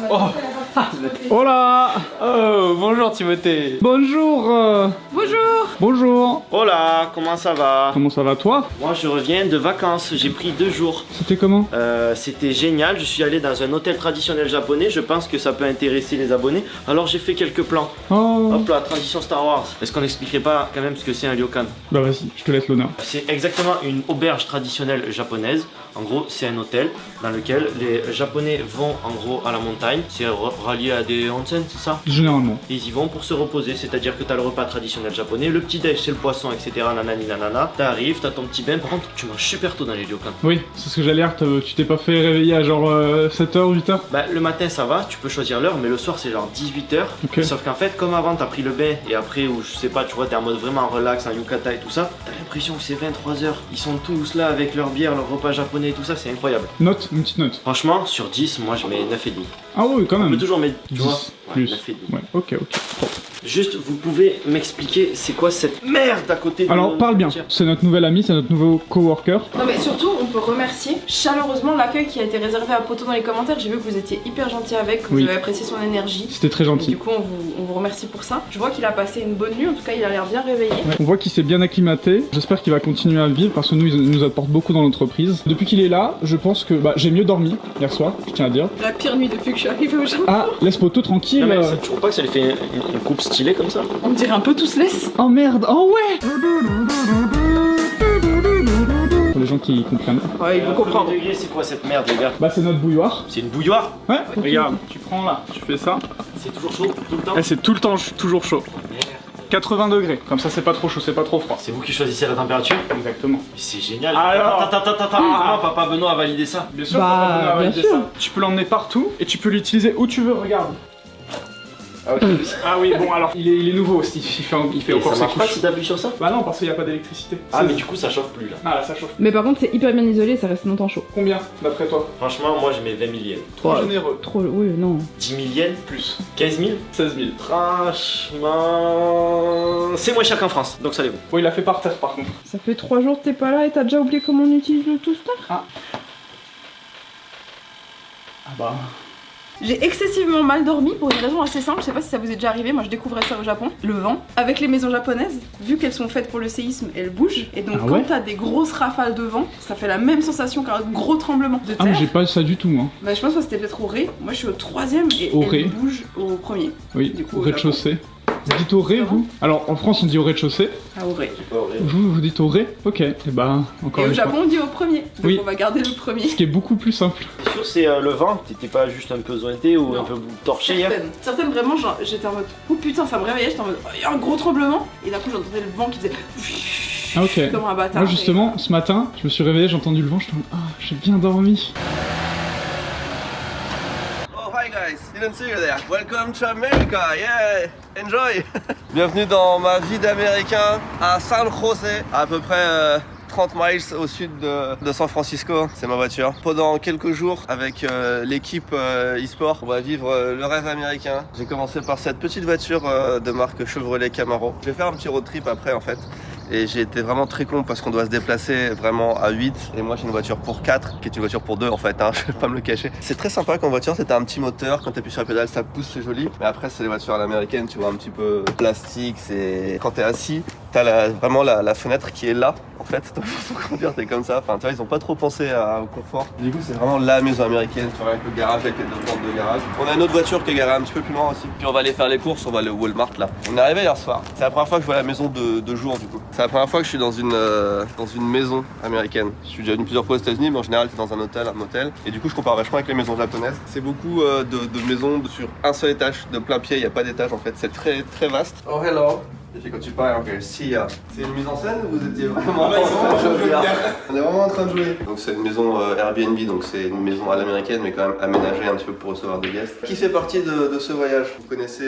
Oh. Hola. Oh, bonjour Timothée. Bonjour. Bonjour. Bonjour. Hola, comment ça va? Comment ça va toi? Moi je reviens de vacances, j'ai pris 2 jours. C'était comment? C'était génial, je suis allé dans un hôtel traditionnel japonais, je pense que ça peut intéresser les abonnés. Alors j'ai fait quelques plans. Oh. Hop là, tradition Star Wars. Est-ce qu'on n'expliquerait pas quand même ce que c'est un ryokan? Bah vas-y, je te laisse l'honneur. C'est exactement une auberge traditionnelle japonaise. En gros, c'est un hôtel dans lequel les Japonais vont en gros à la montagne. C'est rallié à des onsen, c'est ça? Généralement. Et ils y vont pour se reposer, c'est-à-dire que t'as le repas traditionnel japonais, le petit déj c'est le poisson, etc. Nanani nanana. T'arrives, t'as ton petit bain. Par contre, tu manges super tôt dans les ryokans. Oui, c'est ce que j'allais dire, tu t'es pas fait réveiller à genre 7h, 8h? Bah, le matin ça va, tu peux choisir l'heure, mais le soir c'est genre 18h. Ok. Sauf qu'en fait, comme avant t'as pris le bain et après, ou je sais pas, tu vois, t'es en mode vraiment relax, en yukata et tout ça, t'as l'impression que c'est 23h. Ils sont tous là avec leur bière, leur repas japonais et tout ça, c'est incroyable. Note, une petite note. Franchement, sur 10, moi je mets 9,5. Ah oui, quand On même. peut toujours mettre, tu 10 vois, plus. 9,5. Ouais, ok. Top. Juste, vous pouvez m'expliquer c'est quoi cette merde à côté de Alors, mon parle bien. tiers. C'est notre nouvel ami, c'est notre nouveau coworker. Non mais surtout on peut remercier chaleureusement l'accueil qui a été réservé à Poto dans les commentaires. J'ai vu que vous étiez hyper gentil avec, que vous Oui. avez apprécié son énergie. C'était très Et gentil. du coup on vous remercie pour ça. Je vois qu'il a passé une bonne nuit, en tout cas il a l'air bien réveillé. Ouais. On voit qu'il s'est bien acclimaté. J'espère qu'il va continuer à vivre parce que il nous apporte beaucoup dans l'entreprise. Depuis qu'il est là, je pense que j'ai mieux dormi hier soir, je tiens à dire. La pire nuit depuis que je suis arrivée au Japon. Ah, laisse Poto tranquille. Non, mais tu trouves pas que ça lui fait une coupe stylée comme ça? On dirait un peu tous laisse. Oh merde, oh ouais. Pour les gens qui comprennent. Ouais, ils vont comprendre. Degré, c'est quoi cette merde, les gars? Bah c'est notre bouilloire. C'est une bouilloire? Ouais, regarde, tu prends là, tu fais ça. C'est toujours chaud tout le temps? Et c'est tout le temps toujours chaud. 80 degrés, comme ça c'est pas trop chaud, c'est pas trop froid. C'est vous qui choisissez la température? Exactement. Mais c'est génial. Alors Attends. Comment papa Benoît a validé ça? Bien sûr, Bah, papa Benoît a bien validé sûr. ça. Tu peux l'emmener partout et tu peux l'utiliser où tu veux, regarde. Ah oui, bon alors, il est nouveau aussi, il fait Et encore ça ses marche pas couches. si t'appuies sur ça? Bah non, parce qu'il n'y a pas d'électricité. Ah, mais du coup ça chauffe plus là. Ah là, ça chauffe. Mais par contre c'est hyper bien isolé, ça reste longtemps chaud. Combien, d'après toi? Franchement, moi je mets 20 000 yens. Trop généreux. Trop, oui, non. 10 000 yens? Plus. 15 000? 16 000. Franchement. C'est moins cher qu'en France, donc ça les vaut. Bon, il l'a fait par terre par contre. Ça fait 3 jours que t'es pas là et t'as déjà oublié comment on utilise le toaster? Ah bah... J'ai excessivement mal dormi pour une raison assez simple, je sais pas si ça vous est déjà arrivé, moi je découvrais ça au Japon. Le vent, avec les maisons japonaises, vu qu'elles sont faites pour le séisme, elles bougent. Et donc Ah quand ouais t'as des grosses rafales de vent, ça fait la même sensation qu'un gros tremblement de Ah mais terre. j'ai pas ça du tout moi. Bah je pense que c'était peut-être au Ré, moi je suis au 3ème et Au elle Ré. bouge au 1er. Oui, Du coup, au au rez-de-chaussée. Vous dites au rez, vous? Alors en France on dit au rez-de-chaussée. Ah au Ré. Vous dites au rez? Ok, et bah encore Et au une fois. Japon on dit au 1er, donc Oui. on va garder le premier. Ce qui est beaucoup plus simple. T'es sûr c'est le vent? T'étais pas juste un peu zointé ou Non. un peu torché hier? Certaines vraiment, genre, j'étais en mode oh putain ça me réveillait, j'étais en mode oh, il y a un gros tremblement et d'un coup j'entendais le vent qui faisait Ah ok. comme un bâtard. Moi justement, ce matin, je me suis réveillé, j'ai entendu le vent, je me ah, j'ai bien dormi. Oh hi guys, didn't see you there. Welcome to America, yeah, enjoy. Bienvenue dans ma vie d'américain à San José, à peu près 30 miles au sud de San Francisco, c'est ma voiture. Pendant quelques jours avec l'équipe e-sport, on va vivre le rêve américain. J'ai commencé par cette petite voiture de marque Chevrolet Camaro. Je vais faire un petit road trip après en fait. Et j'ai été vraiment très con parce qu'on doit se déplacer vraiment à 8 et moi j'ai une voiture pour 4 qui est une voiture pour 2 en fait, hein, je vais pas me le cacher. C'est très sympa comme voiture, c'est un petit moteur, quand tu appuies sur la pédale ça pousse, c'est joli. Mais après c'est les voitures à l'américaine, tu vois, un petit peu plastique, c'est... Quand t'es assis, t'as vraiment la fenêtre qui est là en fait, donc faut conduire, t'es comme ça, enfin tu vois, ils ont pas trop pensé au confort. Du coup c'est vraiment la maison américaine, tu vois, avec le garage, avec les 2 portes de garage. On a une autre voiture qui est garée un petit peu plus loin aussi. Puis on va aller faire les courses, on va aller au Walmart là. On est arrivé hier soir, c'est la première fois que je vois la maison de jour du coup. C'est la première fois que je suis dans une maison américaine. Je suis déjà venu plusieurs fois aux États-Unis, mais en général c'est dans un hôtel, un motel. Et du coup je compare vachement avec les maisons japonaises. C'est beaucoup de maisons sur un seul étage, de plein pied, il n'y a pas d'étage en fait. C'est très très vaste. Oh hello. Et puis quand tu parles, ok, si c'est une mise en scène ou vous étiez vraiment en train de jouer? On est vraiment en train de jouer. Donc c'est une maison Airbnb, donc c'est une maison à l'américaine, mais quand même aménagée un petit peu pour recevoir des guests. Qui fait partie de ce voyage? Vous connaissez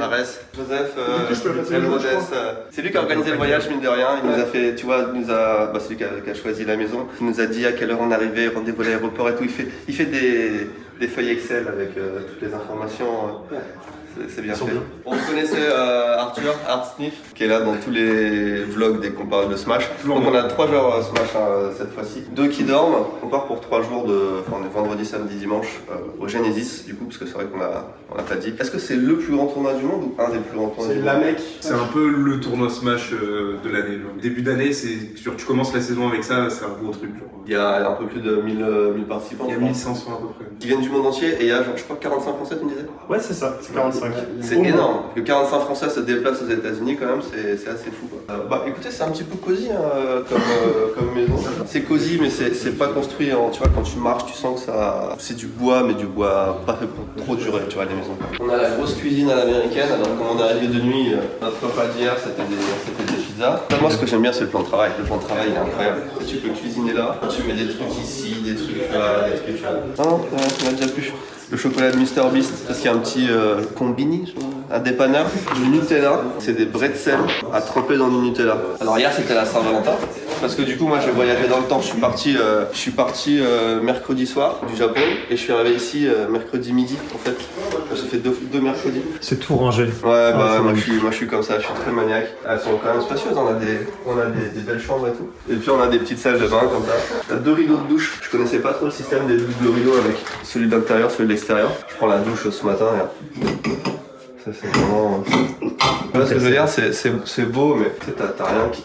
Arès, Joseph, Rodès. C'est lui qui a organisé le voyage, mine de rien. Il nous a fait, tu vois, c'est lui qui a choisi la maison. Il nous a dit à quelle heure on arrivait, rendez-vous à l'aéroport et tout. Il fait des feuilles Excel avec toutes les informations. C'est bien fait. On connaissait Arthur, Artsniff, qui est là dans tous les vlogs dès qu'on parle de Smash. Donc on a 3 joueurs Smash cette fois-ci. 2 qui dorment. On part pour 3 jours on est vendredi, samedi, dimanche au Genesis du coup, parce que c'est vrai qu'on a pas dit. Est-ce que c'est le plus grand tournoi du monde ou un des plus grands tournois du monde? C'est la Mecque. C'est un peu le tournoi Smash de l'année. Début d'année, c'est genre tu commences la saison avec ça, c'est un gros truc. Genre. Il y a un peu plus de 1000 participants. Il y a 1500 à peu près. Qui viennent du monde entier et il y a genre, je crois 45 Français, tu me disais? Ouais, c'est ça, c'est 45. C'est énorme. Que 45 Français se déplacent aux États-Unis quand même, c'est assez fou quoi. Bah écoutez, c'est un petit peu cosy comme maison. C'est cosy mais c'est pas construit tu vois, quand tu marches, tu sens que c'est du bois, mais du bois pas fait pour trop durer, tu vois, les maisons. On a la grosse cuisine à l'américaine, alors quand on est arrivé de nuit, notre repas d'hier c'était des pizzas. Moi ce que j'aime bien c'est le plan de travail. Le plan de travail il est incroyable. Tu peux cuisiner là, tu mets des trucs ici, des trucs là, des trucs là. Non, on a déjà plus. Le chocolat de Mr Beast, parce qu'il y a un petit combini, un dépanneur, du Nutella, c'est des bretzels à tremper dans du Nutella. Alors hier c'était la Saint-Valentin, parce que du coup moi j'ai voyagé dans le temps, je suis parti mercredi soir du Japon et je suis arrivé ici mercredi midi en fait. J'ai fait deux mercredis. C'est tout rangé. Ouais bah moi je suis comme ça, je suis très maniaque. Elles sont quand même spacieuses, on a des belles chambres et tout. Et puis on a des petites salles de bain comme ça. T'as 2 rideaux de douche, je connaissais pas trop le système des doubles rideaux avec celui de l'intérieur, celui de l'extérieur. Je prends la douche ce matin et ça c'est vraiment... Tu vois ce que je veux dire, c'est beau mais t'as rien qui...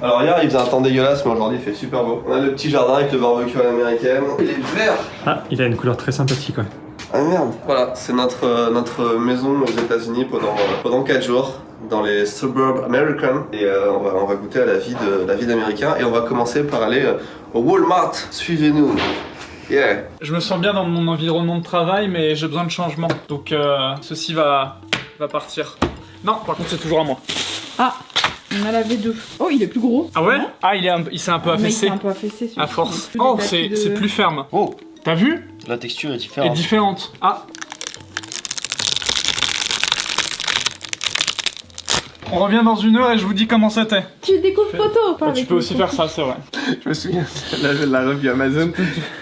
Alors hier il faisait un temps dégueulasse mais aujourd'hui il fait super beau. On a le petit jardin avec le barbecue à l'américaine. Il est vert. Ah, il a une couleur très sympathique, ouais. Ah merde. Voilà, c'est notre maison aux États-Unis pendant 4 jours dans les suburbs American et on va goûter à la vie d'Américain et on va commencer par aller au Walmart. Suivez-nous. Yeah. Je me sens bien dans mon environnement de travail, mais j'ai besoin de changement. Donc ceci va partir. Non, par contre c'est toujours à moi. Ah, on a lavé 2. Oh, il est plus gros. Ah ouais? Ah, il s'est un peu affaissé. Il s'est un peu affaissé. À force. Oh, c'est plus ferme. Oh, T'as vu? la texture est Elle est différente. différente. Ah. On revient dans 1 heure et je vous dis comment c'était. Tu découvres photo. Bah, tu peux aussi faire ça, c'est vrai. Je me souviens, la revue Amazon,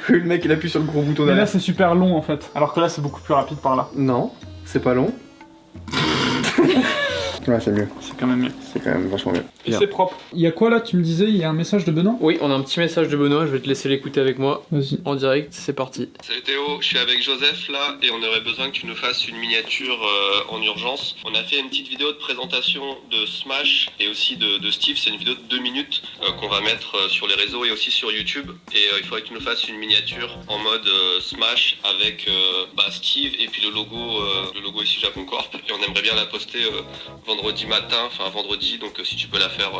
le mec il appuie sur le gros bouton Mais là derrière. c'est super long en fait. Alors que là c'est beaucoup plus rapide par là. Non, c'est pas long. Ouais, c'est mieux. C'est quand même mieux. C'est quand même vachement mieux. Et c'est propre. Il y a quoi là? Tu me disais, il y a un message de Benoît? Oui, on a un petit message de Benoît, je vais te laisser l'écouter avec moi. Vas-y. En direct, c'est parti. Salut Théo, je suis avec Joseph là et on aurait besoin que tu nous fasses une miniature en urgence. On a fait une petite vidéo de présentation de Smash et aussi de Steve, c'est une vidéo de 2 minutes qu'on va mettre sur les réseaux et aussi sur YouTube. Et il faudrait que tu nous fasses une miniature en mode Smash avec Steve et puis le logo ici Japon Corp. Et on aimerait bien la poster vendredi matin, enfin vendredi, donc si tu peux la faire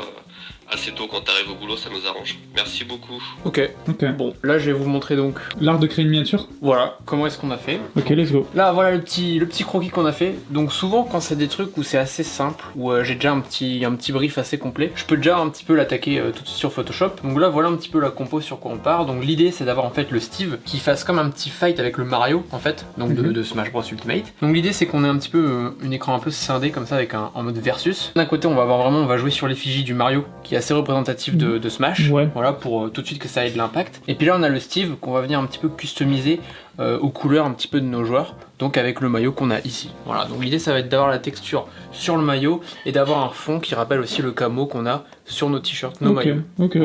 assez tôt quand t'arrives au boulot, ça nous arrange. Merci beaucoup. Ok. Ok. Bon, là je vais vous montrer donc, L'art de créer une miniature? voilà, comment est-ce qu'on a fait. Ok, let's go. Là, voilà le petit croquis qu'on a fait. Donc souvent, quand c'est des trucs où c'est assez simple, où j'ai déjà un petit brief assez complet, je peux déjà un petit peu l'attaquer tout de suite sur Photoshop. Donc là, voilà un petit peu la compo sur quoi on part. Donc l'idée, c'est d'avoir en fait le Steve qui fasse comme un petit fight avec le Mario, en fait, donc de Smash Bros Ultimate. Donc l'idée, c'est qu'on ait un petit peu un écran un peu scindé comme ça, avec en mode versus. D'un côté, on va jouer sur l'effigie du Mario, qui est assez représentatif de Smash. Ouais. Voilà, pour tout de suite que ça ait de l'impact. Et puis là, on a le Steve qu'on va venir un petit peu customiser aux couleurs un petit peu de nos joueurs, donc avec le maillot qu'on a ici. Voilà, donc l'idée ça va être d'avoir la texture sur le maillot et d'avoir un fond qui rappelle aussi le camo qu'on a sur nos t-shirts, nos maillots. Ok.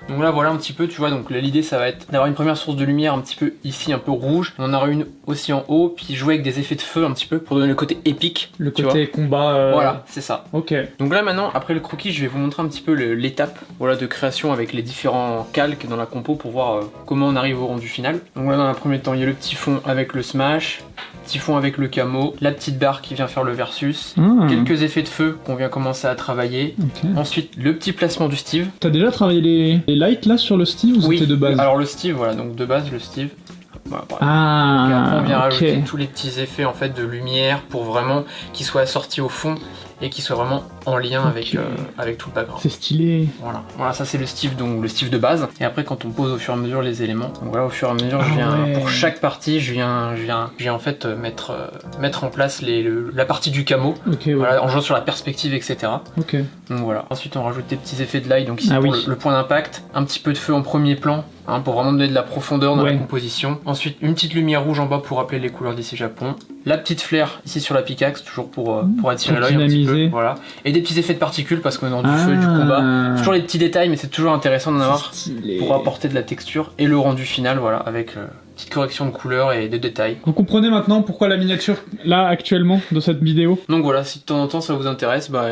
Donc là voilà un petit peu, tu vois, donc l'idée ça va être d'avoir une première source de lumière un petit peu ici, un peu rouge, on en aura une aussi en haut, puis jouer avec des effets de feu un petit peu pour donner le côté épique. Le tu côté combat. Voilà, c'est ça. Ok. Donc là maintenant, après le croquis, je vais vous montrer un petit peu l'étape de création avec les différents calques dans la compo pour voir comment on arrive au rendu final. Donc là dans un premier temps, il y a le petit fond avec le Smash, petit fond avec le camo, la petite barre qui vient faire le versus, quelques effets de feu qu'on vient commencer à travailler, ensuite le petit placement du Steve. T'as déjà travaillé les lights là sur le Steve ou c'était de base? Alors le Steve, voilà, donc de base le Steve. Voilà, Ah, et après, on vient ok. rajouter tous les petits effets en fait de lumière pour vraiment qu'ils soient assortis au fond et qu'ils soient vraiment en lien avec tout le background. C'est stylé. Voilà, ça c'est le Steve, donc le Steve de base. Et après quand on pose au fur et à mesure les éléments, donc voilà, au fur et à mesure je viens pour chaque partie, je viens en fait mettre en place la partie du camo. Ok, ouais. Voilà, en jouant sur la perspective, etc. Ok. Donc voilà. Ensuite on rajoute des petits effets de light, donc ici Ah pour oui. le point d'impact, un petit peu de feu en premier plan hein, pour vraiment donner de la profondeur dans Ouais. la composition. Ensuite, une petite lumière rouge en bas pour rappeler les couleurs d'ici Japon. La petite flair ici sur la pickaxe, toujours pour attirer Pour l'œil un petit dynamiser. peu. Voilà. Et des petits effets de particules parce qu'on est dans du feu et du combat. C'est toujours les petits détails, mais c'est toujours intéressant d'en avoir pour apporter de la texture. Et le rendu final, voilà, avec petite correction de couleurs et de détails. Vous comprenez maintenant pourquoi la miniature, là, actuellement, de cette vidéo? Donc voilà, si de temps en temps ça vous intéresse, bah,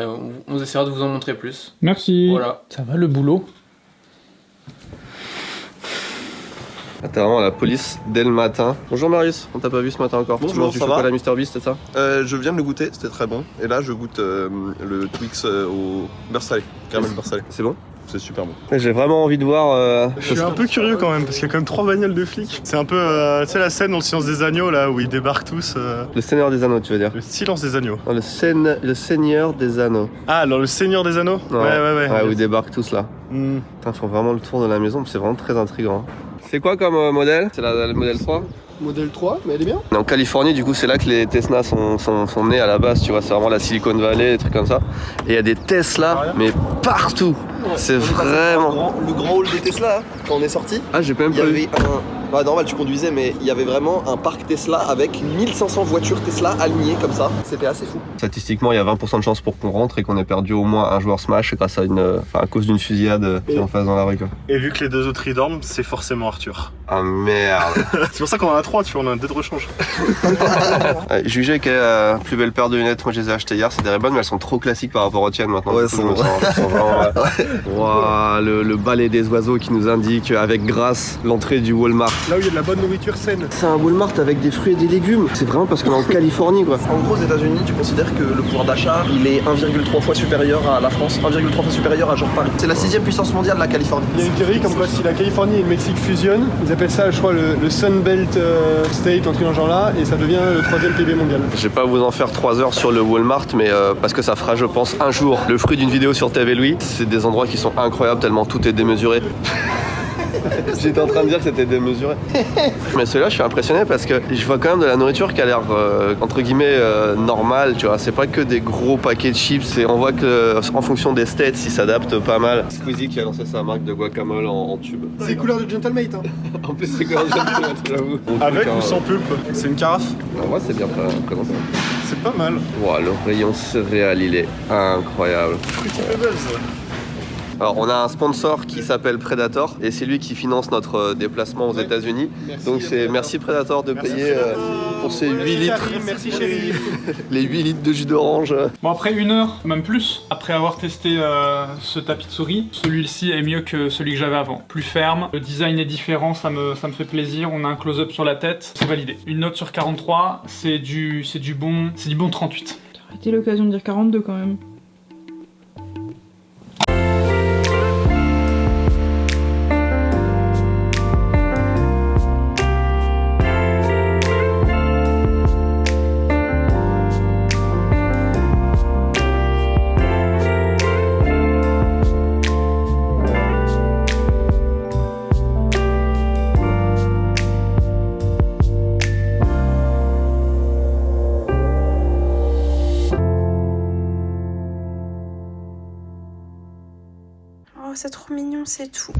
on essaiera de vous en montrer plus. Merci. Voilà. Ça va le boulot? Ah, t'es vraiment à la police dès le matin. Bonjour Marius, on t'a pas vu ce matin encore. Bonjour, tu manges du ça va chocolat MrBeast, c'est ça? Je viens de le goûter, c'était très bon. Et là, je goûte le Twix au beurre salé, caramel beurre salé. C'est bon? C'est super bon. J'ai vraiment envie de voir... Je suis un peu curieux quand même, parce qu'il y a quand même 3 bagnoles de flics. C'est un peu, tu sais, la scène dans le Silence des Agneaux, là, où ils débarquent tous. Le Seigneur des Anneaux, tu veux dire? Le Silence des Agneaux. Non, le Seigneur des Anneaux. Ah, alors le Seigneur des Anneaux? Non. Ouais. Ouais, où ils débarquent tous là. Putain, ils font vraiment le tour de la maison, c'est vraiment très intriguant. C'est quoi comme modèle? C'est le modèle 3? Modèle 3, mais elle est bien. En Californie, du coup, c'est là que les Tesla sont nés à la base, tu vois, c'est vraiment la Silicon Valley, des trucs comme ça. Et il y a des Tesla, mais partout. C'est vraiment... Le grand hall de Tesla, hein, quand on est sorti, Ah, j'ai pas même il y pas vu. avait un... Bah normal, tu conduisais, mais il y avait vraiment un parc Tesla avec 1500 voitures Tesla alignées comme ça. C'était assez fou. Statistiquement, il y a 20% de chances pour qu'on rentre et qu'on ait perdu au moins un joueur Smash grâce à à cause d'une fusillade qui est en face dans la rue, quoi. Et vu que les deux autres y dorment, c'est forcément Arthur. Ah merde. C'est pour ça qu'on en a 3, tu vois, on a 2 de rechange. Jugez quelle est la plus belle paire de lunettes, moi je les ai achetées hier, c'est des Ray-Ban, mais elles sont trop classiques par rapport aux tiennes maintenant. Ouais, Du coup, elles sont vraiment... Waouh, le balai des oiseaux qui nous indique avec grâce l'entrée du Walmart. Là où il y a de la bonne nourriture saine. C'est un Walmart avec des fruits et des légumes. C'est vraiment parce qu'on est en Californie, quoi. En gros, aux États-Unis, tu considères que le pouvoir d'achat, il est 1,3 fois supérieur à la France, 1,3 fois supérieur à genre Paris. C'est la 6e puissance mondiale, la Californie. Il y a une théorie comme quoi si la Californie et le Mexique fusionnent, ils appellent ça, je crois, le Sunbelt State, un truc dans ce genre-là, et ça devient le 3e PIB mondial. Je vais pas vous en faire 3 heures sur le Walmart, mais parce que ça fera, je pense, un jour le fruit d'une vidéo sur TV Louis. C'est des endroits qui sont incroyables tellement tout est démesuré. J'étais en train de dire que c'était démesuré. Mais celui-là, je suis impressionné parce que je vois quand même de la nourriture qui a l'air, entre guillemets, normale, tu vois. C'est pas que des gros paquets de chips, et on voit que en fonction des states, ils s'adaptent pas mal. Squeezie qui a lancé sa marque de guacamole en tube. C'est couleur de Gentlemate, hein. En plus, c'est quoi j'avoue. Avec ou sans pulpe? C'est une carafe? Ouais, c'est bien présenté. C'est pas mal. Wow, le rayon céréales, il est incroyable. Fruity Pebbles. Alors on a un sponsor qui s'appelle Predator et c'est lui qui finance notre déplacement aux États-Unis. Donc c'est merci Predator de payer pour ces 8 litres. Merci chérie. Les 8 litres de jus d'orange. Bon, après 1 heure, même plus, après avoir testé ce tapis de souris, celui-ci est mieux que celui que j'avais avant. Plus ferme, le design est différent, ça me fait plaisir, on a un close-up sur la tête, c'est validé. Une note sur 43, c'est du bon 38. T'as raté l'occasion de dire 42 quand même. Oh, c'est trop mignon, c'est tout.